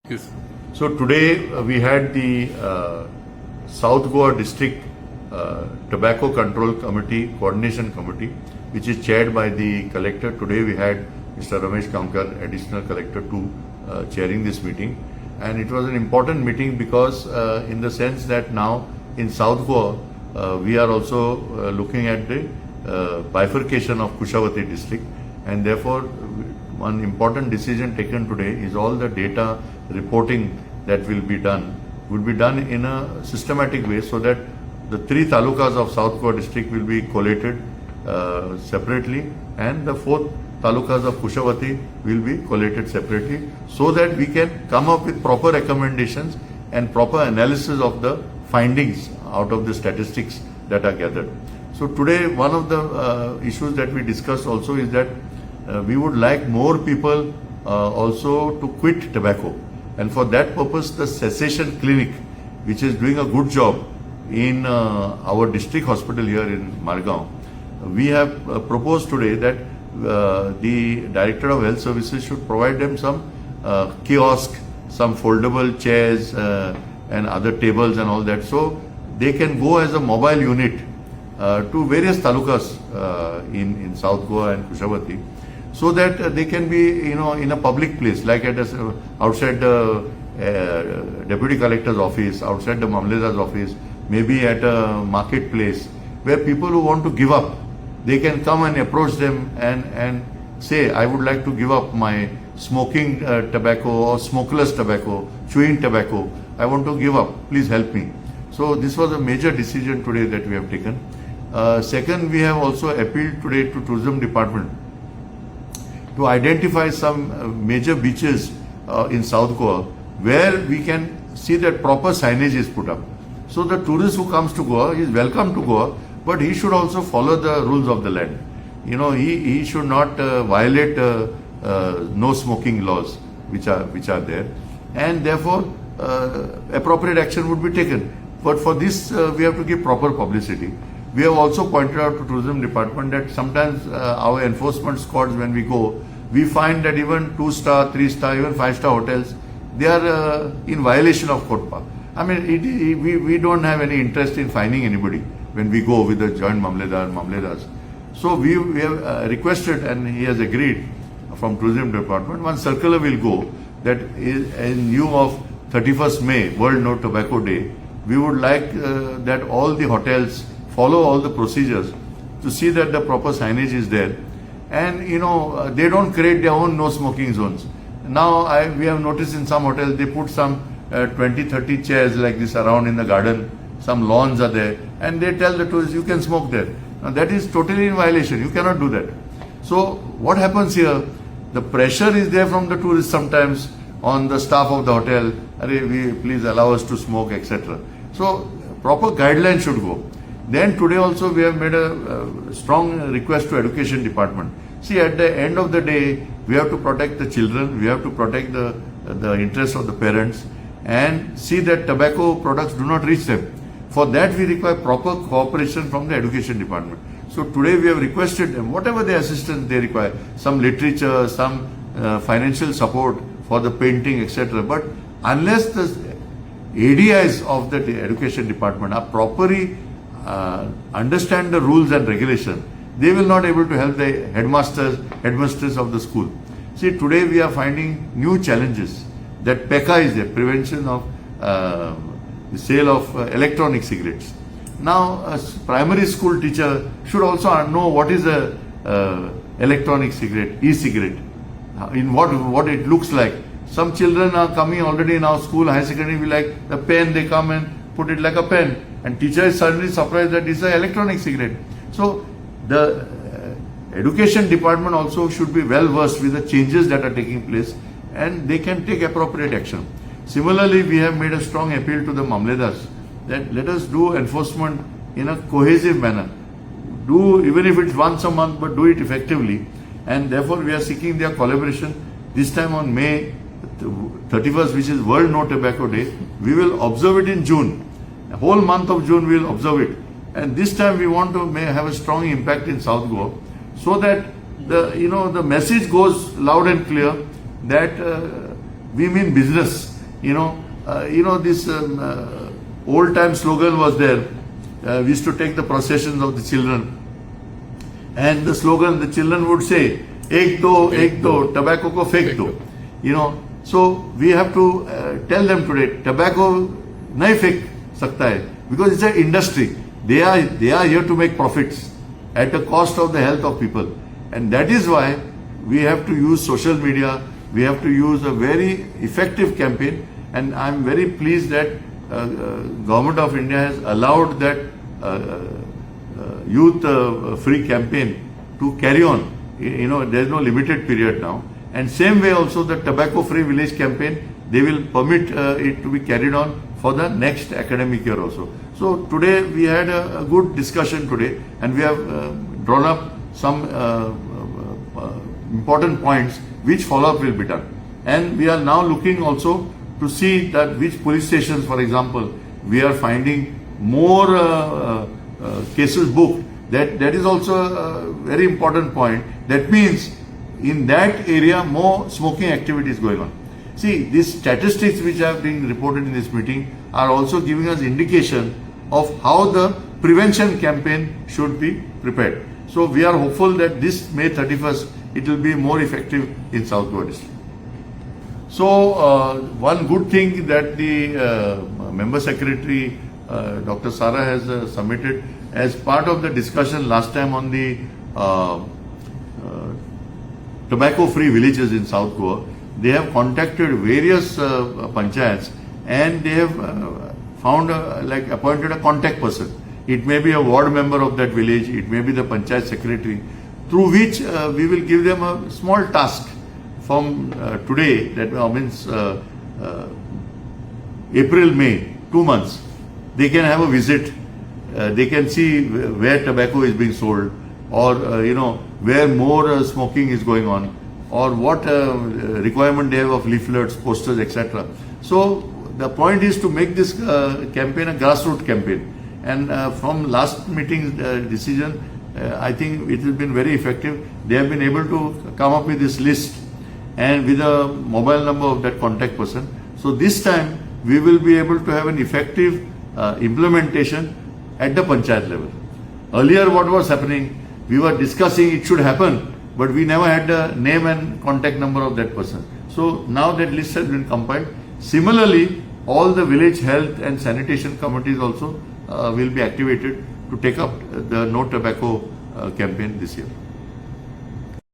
Yes. So today we had the South Goa District Tobacco Control Committee, Coordination Committee, which is chaired by the collector. Today we had Mr. Ramesh Kamkar, Additional Collector 2, chairing this meeting. And it was an important meeting because in the sense that now in South Goa, we are also looking at the bifurcation of Kushavati district, and therefore one important decision taken today is all the data reporting that will be done in a systematic way, so that the three talukas of South Goa district will be collated separately, and the fourth talukas of Kushavati will be collated separately, so that we can come up with proper recommendations and proper analysis of the findings out of the statistics that are gathered. So today one of the issues that we discussed also is that we would like more people also to quit tobacco, and for that purpose the cessation clinic, which is doing a good job in our district hospital here in Margao, we have proposed today that the Director of Health Services should provide them some kiosk, some foldable chairs and other tables and all that, so they can go as a mobile unit to various talukas in South Goa and Kushavati, so that they can be, in a public place, like at outside the Deputy Collector's office, outside the Mamledar's office, maybe at a marketplace, where people who want to give up, they can come and approach them and say, I would like to give up my smoking tobacco or smokeless tobacco, chewing tobacco, I want to give up, please help me. So this was a major decision today that we have taken. Second, we have also appealed today to Tourism Department to identify some major beaches in South Goa where we can see that proper signage is put up. So the tourist who comes to Goa is welcome to Goa, but he should also follow the rules of the land. He should not violate no smoking laws which are there, and therefore appropriate action would be taken. But for this we have to give proper publicity. We have also pointed out to Tourism Department that sometimes our enforcement squads, when we go, we find that even 2-star, 3-star, even 5-star hotels, they are in violation of Kotpa. I mean, we don't have any interest in fining anybody when we go with the joint Mamledars. So we have requested, and he has agreed from Tourism Department, one circular will go that in lieu of 31st May, World No Tobacco Day, we would like that all the hotels follow all the procedures to see that the proper signage is there, and they don't create their own no smoking zones. Now we have noticed in some hotels they put some 20-30 chairs like this around in the garden, some lawns are there, and they tell the tourists you can smoke there. Now that is totally in violation, you cannot do that. So what happens here, the pressure is there from the tourists sometimes on the staff of the hotel, please allow us to smoke, etc. So proper guidelines should go. Then today also we have made a strong request to Education Department. See, at the end of the day, we have to protect the children, we have to protect the interests of the parents, and see that tobacco products do not reach them. For that we require proper cooperation from the Education Department. So today we have requested them, whatever the assistance they require, some literature, some financial support for the painting, etc. But unless the ADIs of the Education Department are properly understand the rules and regulation, they will not able to help the headmasters of the school. See, today we are finding new challenges. That PECA is there, prevention of the sale of electronic cigarettes. Now a primary school teacher should also know what is a electronic cigarette, e-cigarette, in what it looks like. Some children are coming already in our school, high secondary, we like the pen, they come and put it like a pen, and teacher is suddenly surprised that it's an electronic cigarette. So the Education Department also should be well versed with the changes that are taking place, and they can take appropriate action. Similarly, we have made a strong appeal to the Mamledars that let us do enforcement in a cohesive manner. Do, even if it's once a month, but do it effectively, and therefore we are seeking their collaboration. This time on May 31st, which is World No Tobacco Day, we will observe it in June. The whole month of June we will observe it, and this time we want to have a strong impact in South Goa, so that the message goes loud and clear that we mean business. This old time slogan was there. We used to take the processions of the children, and the slogan the children would say, "Ek do, tobacco ko fek do." So we have to tell them today, tobacco nahi fek sakta hai, because it's an industry. They are here to make profits at the cost of the health of people, and that is why we have to use social media. We have to use a very effective campaign, and I am very pleased that Government of India has allowed that youth free campaign to carry on. There is no limited period now. And same way also the tobacco free village campaign, they will permit it to be carried on for the next academic year also. So today we had a good discussion today, and we have drawn up some important points which follow-up will be done. And we are now looking also to see that which police stations, for example, we are finding more cases booked. That is also a very important point. That means in that area more smoking activity is going on. See, these statistics which have been reported in this meeting are also giving us indication of how the prevention campaign should be prepared. So we are hopeful that this May 31st, it will be more effective in South Goa district. So one good thing that the member secretary Dr. Sara has submitted as part of the discussion last time on the tobacco-free villages in South Goa, they have contacted various panchayats, and they have found appointed a contact person. It may be a ward member of that village, it may be the panchayat secretary, through which we will give them a small task from today, that means April, May, 2 months. They can have a visit, they can see where tobacco is being sold, or where more smoking is going on, or what requirement they have of leaflets, posters, etc. So the point is to make this campaign a grassroots campaign. And from last meeting's decision, I think it has been very effective. They have been able to come up with this list and with a mobile number of that contact person. So this time we will be able to have an effective implementation at the panchayat level. Earlier what was happening, we were discussing it should happen, but we never had the name and contact number of that person. So now that list has been compiled. Similarly, all the village health and sanitation committees also will be activated to take up the no tobacco campaign this year.